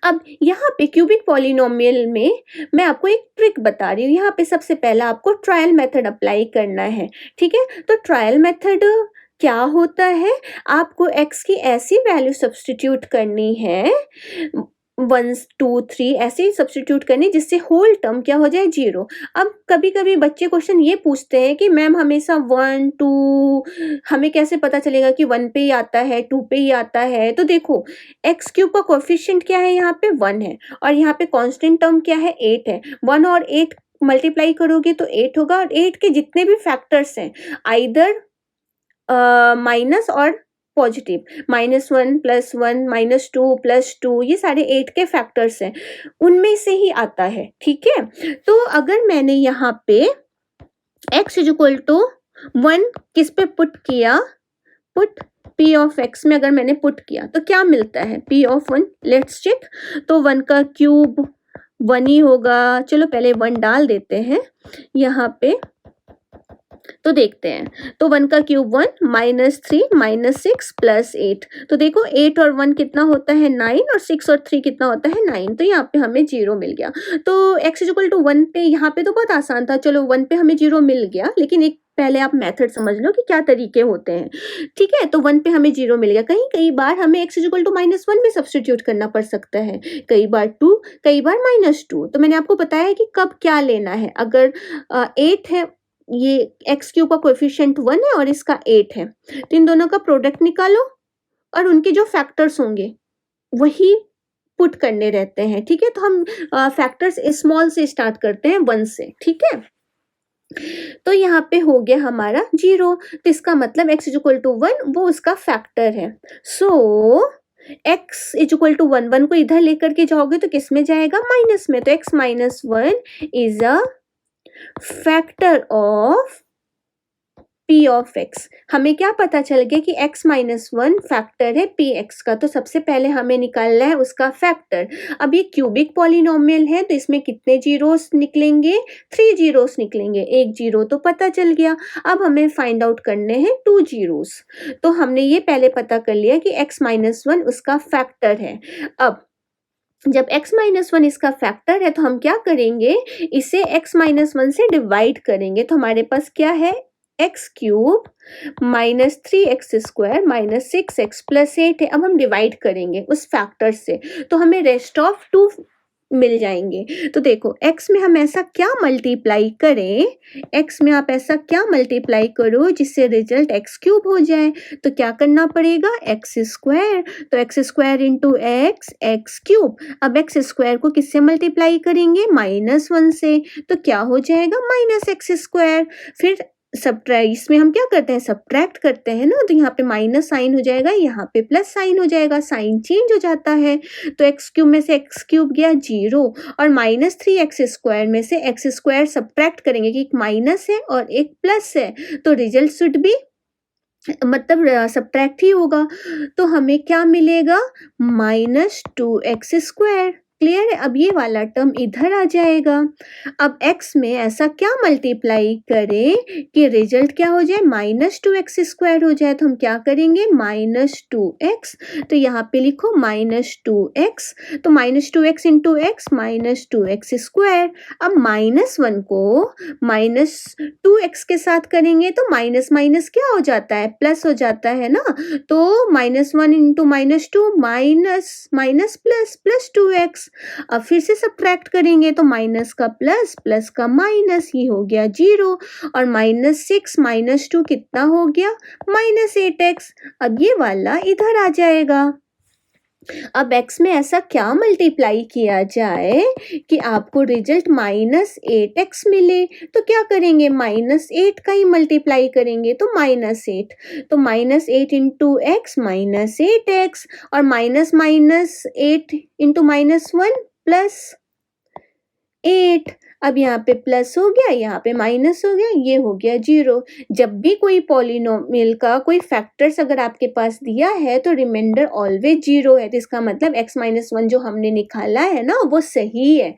अब यहाँ पे क्यूबिक पॉलिनोमियल में मैं आपको एक ट्रिक बता रही हूँ। यहाँ पे सबसे पहला आपको ट्रायल मेथड अप्लाई करना है, ठीक है। तो ट्रायल मेथड क्या होता है, आपको x की ऐसी वैल्यू सब्स्टिट्यूट करनी है, 1 2 3 ऐसे ही सब्स्टिट्यूट करनी जिससे होल टर्म क्या हो जाए, 0। अब कभी कभी बच्चे क्वेश्चन ये पूछते हैं कि मैम हमेशा 1 2, हमें कैसे पता चलेगा कि 1 पे ही आता है 2 पे ही आता है। तो देखो x³ का कोएफिशिएंट क्या है, यहाँ पे 1 है और यहाँ पे कांस्टेंट टर्म क्या है, 8 है। 1 और 8 मल्टीप्लाई करोगे तो 8 होगा और 8 के जितने भी फैक्टर्स हैं, आइदर माइनस और पॉजिटिव, -1 + 1 -2 + 2, ये सारे 8 के फैक्टर्स हैं, उनमें से ही आता है, ठीक है। तो अगर मैंने यहाँ पे x = 1 किस पे पुट किया, पुट p ऑफ x में अगर मैंने पुट किया तो क्या मिलता है, p ऑफ 1, लेट्स चेक। तो 1 का क्यूब 1 ही होगा, चलो पहले 1 डाल देते हैं यहाँ पे, तो देखते हैं। तो 1 का क्यूब 1 -3 -6 + 8, तो देखो 8 और 1 कितना होता है, 9, और 6 और 3 कितना होता है, 9। तो यहाँ पे हमें 0 मिल गया। तो x = 1 पे, यहाँ पे तो बहुत आसान था, चलो 1 पे हमें 0 मिल गया, लेकिन एक पहले आप मेथड समझ लो कि क्या तरीके होते हैं, ठीक है। तो 1 पे हमें 0 मिल गया, कई बार हमें x = -1 में सब्स्टिट्यूट करना पड़ सकता है, कई बार 2, कई बार -2। तो मैंने आपको बताया है कि कब क्या लेना है। अगर 8 है, ये x³ का कोएफिशिएंट 1 है और इसका 8 है, तो इन दोनों का प्रोडक्ट निकालो और उनके जो फैक्टर्स होंगे वही पुट करने रहते हैं, ठीक है। तो हम फैक्टर्स स्मॉल से स्टार्ट करते हैं, 1 से, ठीक है। तो यहाँ पे हो गया हमारा 0, तो इसका मतलब x = 1 वो उसका फैक्टर है। सो x = 1, 1 को इधर लेकर के जाओगे तो किस में जाएगा, माइनस में। तो x - 1 is a factor of p of x। हमें क्या पता चल गया कि x - 1 फैक्टर है px का, तो सबसे पहले हमें निकालना है उसका फैक्टर। अब ये क्यूबिक पॉलिनोमियल है तो इसमें कितने जीरोस निकलेंगे, 3 जीरोस निकलेंगे, एक जीरो तो पता चल गया। अब हमें फाइंड आउट करने हैं 2 जीरोस। तो हमने ये पहले पता कर लिया कि x - 1 उसका फैक्टर है। अब जब x - 1 इसका फैक्टर है तो हम क्या करेंगे, इसे x - 1 से डिवाइड करेंगे। तो हमारे पास क्या है, x³ -3x² -6x + 8 है। अब हम डिवाइड करेंगे उस फैक्टर से, तो हमें रेस्ट ऑफ 2 मिल जाएंगे। तो देखो x में हम ऐसा क्या मल्टीप्लाई करें, x में आप ऐसा क्या मल्टीप्लाई करो जिससे रिजल्ट x³ हो जाए। तो क्या करना पड़ेगा, x², तो x² इंटू x, x³। अब x² को किससे मल्टीप्लाई करेंगे, -1 से, तो क्या हो जाएगा, -x²। फिर सब्ट्रैक्ट, इसमें हम क्या करते हैं, सब्ट्रैक्ट करते हैं ना, तो यहाँ पे माइनस साइन हो जाएगा, यहाँ पे प्लस साइन हो जाएगा, साइन चेंज हो जाता है। तो x³ में से x³ गया 0 और -3x² में से x² सब्ट्रैक्ट करेंगे कि एक माइनस है और एक प्लस है, तो रिजल्ट शुड भी मतलब सब्ट्रैक्ट ही होगा। तो हमें क्या मिलेगा, -2x²। क्लियर है? अब ये वाला टर्म इधर आ जाएगा। अब x में ऐसा क्या मल्टीप्लाई करें कि रिजल्ट क्या हो जाए, -2x² हो जाए। तो हम क्या करेंगे, -2x, तो यहाँ पे लिखो -2x, तो -2x इंटू x -2x²। अब -1 को -2x के साथ करेंगे तो माइनस माइनस क्या हो जाता है, प्लस हो जाता है ना। तो -1 into -2 minus minus plus plus 2x। अब फिर से सब्ट्रैक्ट करेंगे तो माइनस का प्लस प्लस का माइनस, ये हो गया 0। और -6 -2 कितना हो गया, -8x। अब ये वाला इधर आ जाएगा। अब x में ऐसा क्या मल्टीप्लाई किया जाए कि आपको रिजल्ट -8x मिले। तो क्या करेंगे, -8 का ही मल्टीप्लाई करेंगे तो -8, तो -8 इंटू x -8x, और -8 इंटू -1 +8। अब यहाँ पे प्लस हो गया, यहाँ पे माइनस हो गया, ये हो गया 0। जब भी कोई पॉलिनोमियल का कोई फैक्टर्स अगर आपके पास दिया है तो रिमाइंडर ऑलवेज 0 है, तो इसका मतलब x-1 जो हमने निकाला है ना वो सही है।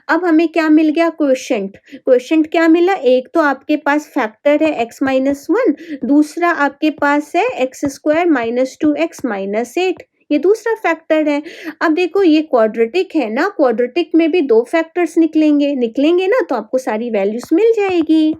अब हमें क्या मिल गया, क्वोशेंट। क्वोशेंट क्या मिला, एक तो आपके पास फैक्टर है x-1, दूसरा आपके पास है x² -2x -8, ये दूसरा फैक्टर है। अब देखो ये क्वाड्रेटिक है ना, क्वाड्रेटिक में भी 2 फैक्टर्स निकलेंगे ना, तो आपको सारी वैल्यूज मिल जाएगी।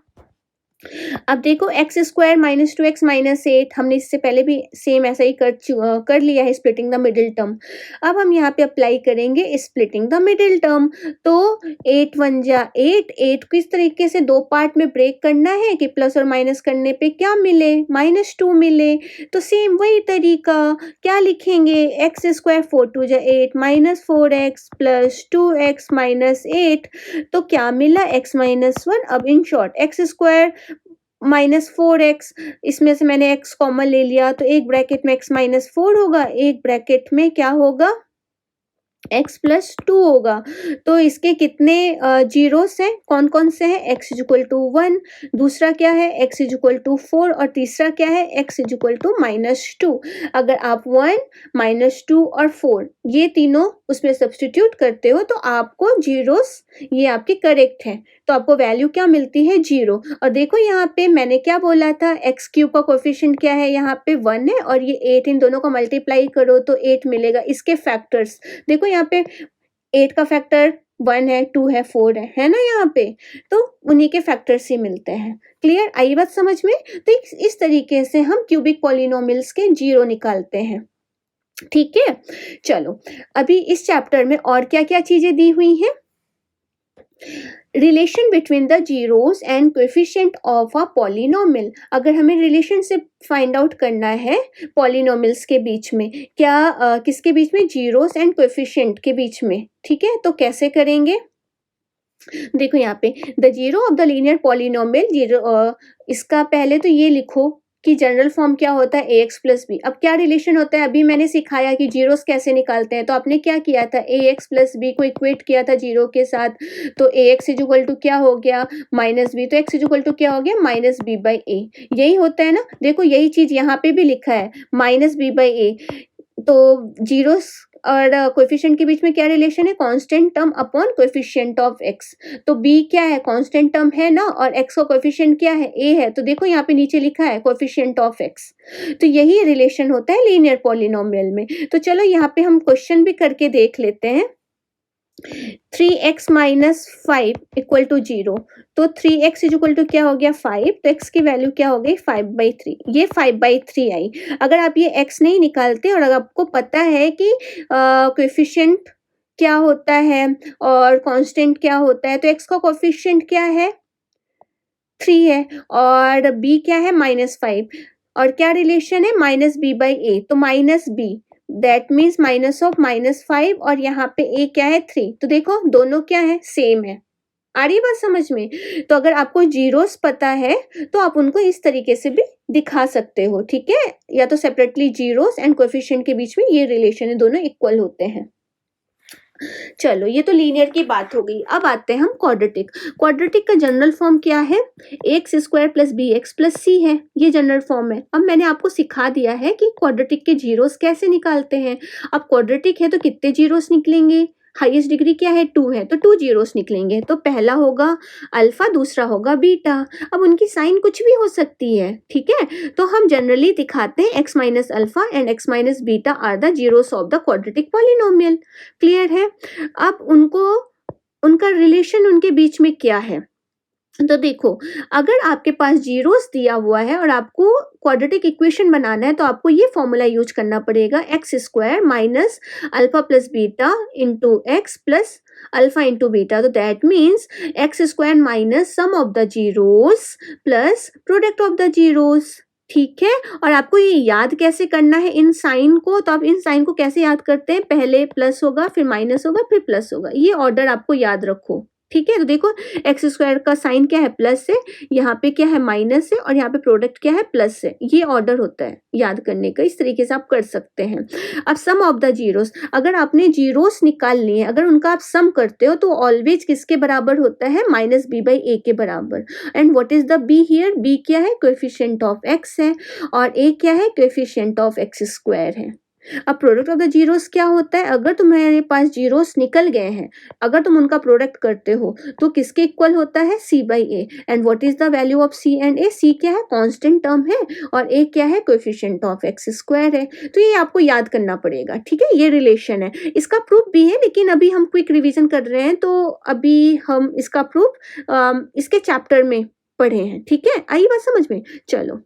अब देखो x² -2x -8, हमने इससे पहले भी सेम ऐसा ही कर लिया है, स्प्लिटिंग द मिडिल टर्म। अब हम यहाँ पे अप्लाई करेंगे स्प्लिटिंग द मिडिल टर्म। तो 8 1 जा 8, 8 को इस तरीके से 2 पार्ट में ब्रेक करना है कि प्लस और माइनस करने पे क्या मिले, -2 मिले। तो सेम वही तरीका, क्या लिखेंगे, x² 4 2 जा 8 -4x + 2x -8, तो क्या मिला, x-1। अब इन शॉर्ट x² -4x, इसमें से मैंने x कॉमन ले लिया, तो एक ब्रैकेट में x -4 होगा, एक ब्रैकेट में क्या होगा, x + 2 होगा। तो इसके कितने जीरोस हैं, कौन कौन से हैं, x = 1, दूसरा क्या है x = 4, और तीसरा क्या है x = -2। अगर आप 1 -2 और 4 ये तीनों उसमें सब्स्टिट्यूट करते हो तो आपको जीरोस ये आपके करेक्ट हैं, तो आपको वैल्यू क्या मिलती है, 0। और देखो यहाँ पे मैंने क्या बोला था, x³ का कोफिशिएंट क्या है, यहाँ पे 1 है, और ये 8, इन दोनों को मल्टीप्लाई करो तो 8 मिलेगा। इसके फैक्टर्स देखो, यहाँ पे 8 का फैक्टर 1 है, 2 है, 4 है ना यहाँ पे, तो उन्हीं के फैक्टर्स ही मिलते हैं। क्लियर, आई बात समझ में? तो इस तरीके से हम क्यूबिक पॉलिनोमियल्स के 0 निकालते हैं। ठीक है, चलो अभी इस चैप्टर में और क्या क्या चीजें दी हुई हैं। Relation between the zeros and coefficient of a polynomial. अगर हमें रिलेशनशिप फाइंड आउट करना है पॉलिनोमियल्स के बीच में, क्या किसके बीच में, जीरोस एंड कोएफिशिएंट के बीच में। ठीक है, तो कैसे करेंगे, देखो यहाँ पे the zero of the linear polynomial, zero इसका पहले तो ये लिखो कि जनरल फॉर्म क्या होता है, ax + b। अब क्या रिलेशन होता है, अभी मैंने सिखाया कि जीरोस कैसे निकालते हैं। तो आपने क्या किया था, ax + b को इक्वेट किया था जीरो के साथ, तो ax = क्या हो गया, -b, तो x = क्या हो गया, -b/a। यही होता है ना, देखो यही चीज यहाँ पे भी लिखा है, -b/a। तो जीरोस और कोएफिशिएंट के बीच में क्या रिलेशन है, constant term upon coefficient of x। तो b क्या है, कांस्टेंट टर्म है ना, और x का कोएफिशिएंट क्या है, a है। तो देखो यहाँ पे नीचे लिखा है कोएफिशिएंट ऑफ x। तो यही रिलेशन होता है लीनियर पॉलिनोमियल में। तो चलो यहाँ पे हम क्वेश्चन भी करके देख लेते हैं। 3x - 5 = 0, तो 3x = क्या हो गया, 5, तो x की वैल्यू क्या हो गई, 5/3। ये 5/3 आई। अगर आप ये x नहीं निकालते और अगर आपको पता है कि कोएफिशिएंट क्या होता है और कांस्टेंट क्या होता है, तो x का कोएफिशिएंट क्या है, 3 है, और b क्या है, -5, और क्या रिलेशन है, -b/a, तो -b दैट मीन्स -5, और यहाँ पे a क्या है, 3। तो देखो दोनों क्या है, सेम है। आ रही बात समझ में? तो अगर आपको जीरोस पता है तो आप उनको इस तरीके से भी दिखा सकते हो। ठीक है, या तो सेपरेटली जीरोस एंड कोएफिशिएंट के बीच में ये रिलेशन है, दोनों इक्वल होते हैं। चलो ये तो लीनियर की बात हो गई। अब आते हैं हम क्वाड्रेटिक। क्वाड्रेटिक का जनरल फॉर्म क्या है, ax² + bx + c है, ये जनरल फॉर्म है। अब मैंने आपको सिखा दिया है कि क्वाड्रेटिक के जीरोस कैसे निकालते हैं। अब क्वाड्रेटिक है तो कितने जीरोस निकलेंगे, हाईएस्ट डिग्री क्या है 2 है, तो 2 जीरोस निकलेंगे। तो पहला होगा अल्फा, दूसरा होगा बीटा। अब उनकी साइन कुछ भी हो सकती है, ठीक है। तो हम जनरली दिखाते हैं x minus alpha and x minus beta are the zeros of the quadratic polynomial. Clear है। अब उनका रिलेशन उनके बीच में क्या है, तो देखो, अगर आपके पास जीरोस दिया हुआ है और आपको क्वाड्रेटिक इक्वेशन बनाना है तो आपको ये फॉर्मूला यूज करना पड़ेगा, x square minus alpha plus beta into x plus alpha into beta. तो that means x square minus sum of the zeros plus product of the zeros. ठीक है। और आपको ये याद कैसे करना है इन साइन को, तो आप इन साइन को कैसे याद करते हैं, पहले प्लस होगा फिर माइनस होगा फिर प्लस होगा, ये ऑर्डर आपको याद रखो। ठीक है। तो देखो, एक्स स्क्वायर का साइन क्या है, प्लस है, यहाँ पे क्या है, माइनस है, और यहाँ पे प्रोडक्ट क्या है, प्लस है। ये ऑर्डर होता है याद करने का, इस तरीके से आप कर सकते हैं। अब सम ऑफ द जीरोस, अगर आपने जीरोस निकाल लिए, अगर उनका आप सम करते हो तो ऑलवेज किसके बराबर होता है, माइनस बी बाई ए के बराबर। And what is the b here, b क्या है, कोएफिशिएंट ऑफ एक्स है, और ए क्या है, कोएफिशिएंट ऑफ एक्स स्क्वायर है। अब प्रोडक्ट ऑफ द जीरोस क्या होता है, अगर तुम्हारे पास जीरोस निकल गए हैं, अगर तुम उनका प्रोडक्ट करते हो तो किसके इक्वल होता है, C by A. And what is the value of C and A, C क्या है, कांस्टेंट टर्म है, और ए क्या है, कोएफिशिएंट ऑफ एक्स स्क्वायर है। तो ये आपको याद करना पड़ेगा। ठीक है, ये रिलेशन है, इसका प्रूफ भी है, लेकिन अभी हम क्विक रिवीजन कर रहे हैं, तो अभी हम इसका प्रूफ इसके चैप्टर में पढ़े हैं। ठीक है, आई बात समझ में। चलो,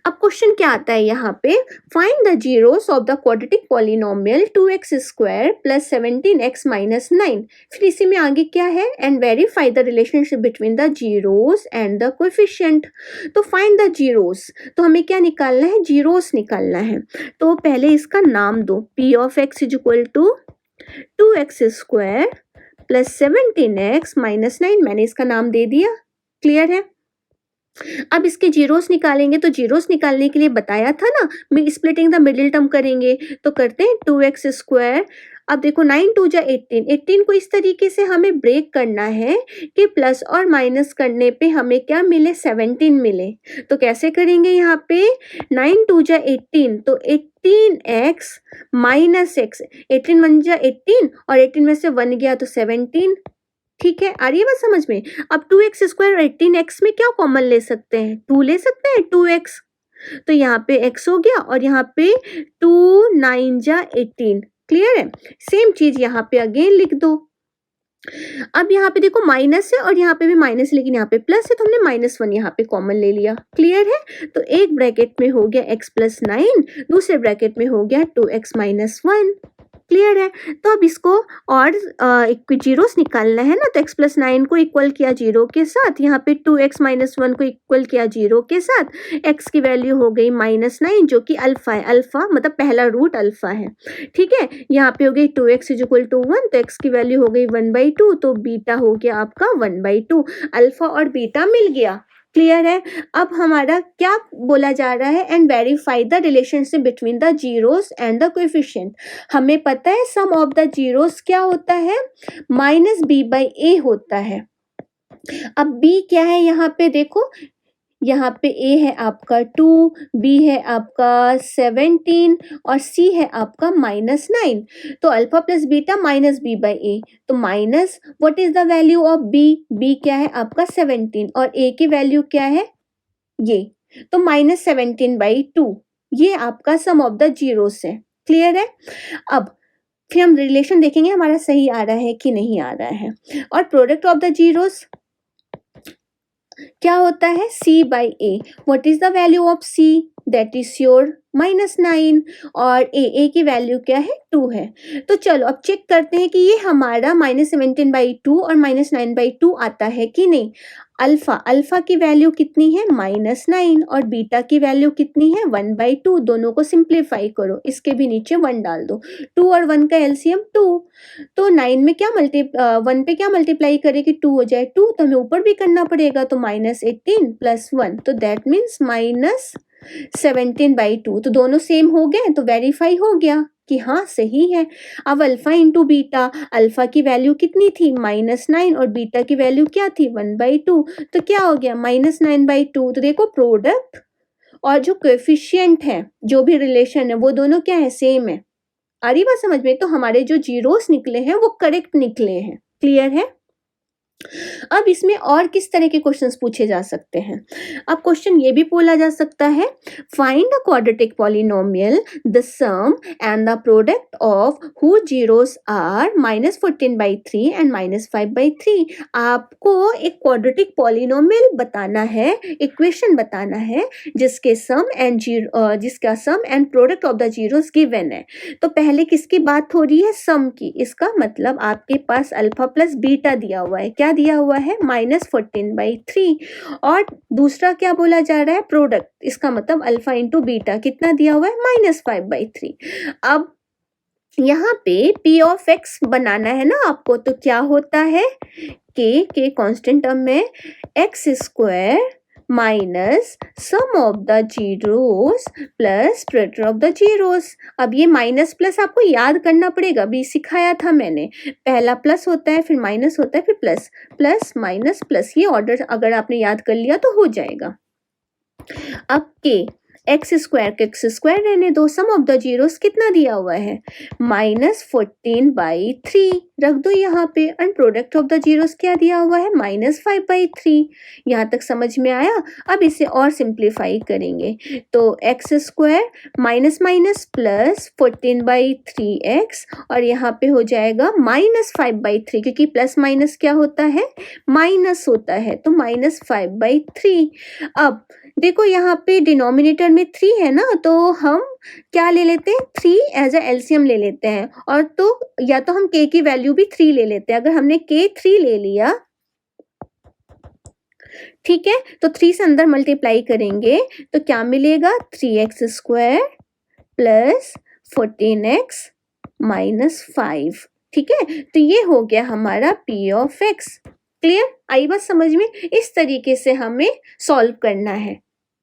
अब क्वेश्चन क्या आता है यहाँ पे, find the zeros of the quadratic polynomial 2x square plus 17x minus 9। फिर इसी में आगे क्या है, and verify the relationship between the zeros and the coefficient. तो फाइंड द जीरोस, तो हमें क्या निकालना है, जीरोस निकालना है। तो पहले इसका नाम दो, p of x is equal to 2x square plus 17x minus 9, मैंने इसका नाम दे दिया। क्लियर है। अब इसके जीरोस निकालेंगे, तो जीरोस निकालने के लिए बताया था ना, मैं स्प्लिटिंग द मिडिल टर्म करेंगे, तो करते हैं 2x स्क्वायर। अब देखो 9 2 जा 18, 18 को इस तरीके से हमें ब्रेक करना है कि प्लस और माइनस करने पे हमें क्या मिले, 17 मिले। तो कैसे करेंगे, यहाँ पे 9 2 जा 18, तो 18x माइनस एक्स, 18 1 जा 18 और 18 में से 1 गया तो 17। ठीक है, आ रही है बात समझ में। अब 2x स्क्वायर और 18x में क्या कॉमन ले सकते हैं, 2 ले सकते हैं, 2x, तो यहाँ पे x हो गया, और यहाँ पे 2 9 जा 18। क्लियर है। सेम चीज यहाँ पे अगेन लिख दो। अब यहाँ पे देखो माइनस है और यहाँ पे भी माइनस, लेकिन यहाँ पे प्लस है, तो हमने -1 यहाँ पे कॉमन ले लिया। क्लियर है। तो एक ब्रैकेट में हो गया x प्लस 9, दूसरे ब्रैकेट में हो गया 2x माइनस 1। क्लियर है। तो अब इसको और जीरोस निकालना है ना, तो x प्लस 9 को इक्वल किया 0 के साथ, यहाँ पे 2x माइनस 1 को इक्वल किया 0 के साथ, x की वैल्यू हो गई -9 जो कि अल्फा है, अल्फा मतलब पहला रूट अल्फा है। ठीक है, यहाँ पे हो गई 2x इज इक्वल टू 1, तो x की वैल्यू हो गई 1/2, तो बीटा हो गया आपका 1/2, अल्फा और बीटा मिल गया। क्लियर है। अब हमारा क्या बोला जा रहा है, and verify the relationship between the zeros and the coefficient. हमें पता है सम ऑफ द जीरोस क्या होता है, माइनस बी बाई ए होता है। अब b क्या है, यहाँ पे देखो, यहाँ पे a है आपका 2, b है आपका 17 और c है आपका -9। तो alpha plus beta minus b by a, तो minus what is the value of b, b क्या है आपका 17 और a की वैल्यू क्या है ये, तो -17/2, ये आपका सम ऑफ द जीरोस है। क्लियर है। अब फिर हम रिलेशन देखेंगे हमारा सही आ रहा है कि नहीं आ रहा है। और प्रोडक्ट ऑफ द जीरोस क्या होता है, c by A. What is the value of c, that is your -9, और a की वैल्यू क्या है, 2 है। तो चलो अब चेक करते हैं कि ये हमारा -17/2 और -9/2 आता है कि नहीं। अल्फा की वैल्यू कितनी है, -9, और बीटा की वैल्यू कितनी है, 1/2। दोनों को सिंप्लीफाई करो, इसके भी नीचे 1 डाल दो, 2 और 1 का एलसीएम 2, तो 9 में क्या 1 पे क्या मल्टीप्लाई करे कि 2 हो जाए 2, तो हमें ऊपर भी करना पड़ेगा, तो -18 प्लस 1, तो दैट मीन्स -17/2। तो दोनों सेम हो गए, तो वेरीफाई हो गया कि हाँ सही है। अब अल्फा इंटू बीटा, अल्फा की वैल्यू कितनी थी, -9, और बीटा की वैल्यू क्या थी, 1/2, तो क्या हो गया, -9/2। तो देखो प्रोडक्ट और जो कोएफिशिएंट है, जो भी रिलेशन है, वो दोनों क्या है, सेम है। आ रही बात समझ में? तो हमारे जो जीरोस निकले हैं वो करेक्ट निकले हैं। क्लियर है? अब इसमें और किस तरह के क्वेश्चंस पूछे जा सकते हैं? अब क्वेश्चन ये भी बोला जा सकता है, find the quadratic polynomial the sum and the product of whose zeros are -14/3 and -5/3। आपको एक क्वाड्रेटिक पॉलिनोमियल बताना है, इक्वेशन बताना है जिसका sum and product of the zeros given है। तो पहले किसकी बात हो रही है? सम की। इसका मतलब आपके पास अल्फा प्लस बीटा दिया हुआ है। क्या दिया हुआ है? -14/3। और दूसरा क्या बोला जा रहा है? प्रोडक्ट। इसका मतलब अल्फा इंटू बीटा कितना दिया हुआ है? -5/3। अब यहाँ पे P ऑफ X बनाना है ना आपको, तो क्या होता है? के कांस्टेंट टर्म में x square minus sum of the zeros plus product of the zeros. अब ये माइनस प्लस आपको याद करना पड़ेगा, अभी सिखाया था मैंने। पहला प्लस होता है, फिर माइनस होता है, फिर प्लस, प्लस माइनस प्लस। ये ऑर्डर अगर आपने याद कर लिया तो हो जाएगा। अब के एक्स स्क्वायर रहने दो, सम ऑफ द जीरोस कितना दिया हुआ है? -14/3 रख दो यहाँ पे। And product of the zeros क्या दिया हुआ है? -5/3। यहाँ तक समझ में आया? अब इसे और सिंप्लीफाई करेंगे तो x square minus minus plus 14/3x और यहाँ पे हो जाएगा -5/3, क्योंकि प्लस माइनस क्या होता है? माइनस होता है, तो -5/3। अब देखो यहाँ पे डिनोमिनेटर में 3 है ना, तो हम क्या ले लेते हैं? 3 एज अ एलसीएम ले लेते हैं। और तो या तो हम k की वैल्यू भी 3 ले लेते हैं। अगर हमने k 3 ले लिया, ठीक है, तो 3 से अंदर मल्टीप्लाई करेंगे तो क्या मिलेगा? 3x square plus 14x minus 5। ठीक है, तो ये हो गया हमारा P ऑफ X। क्लियर? आई बात समझ में? इस तरीके से हमें सॉल्व करना है।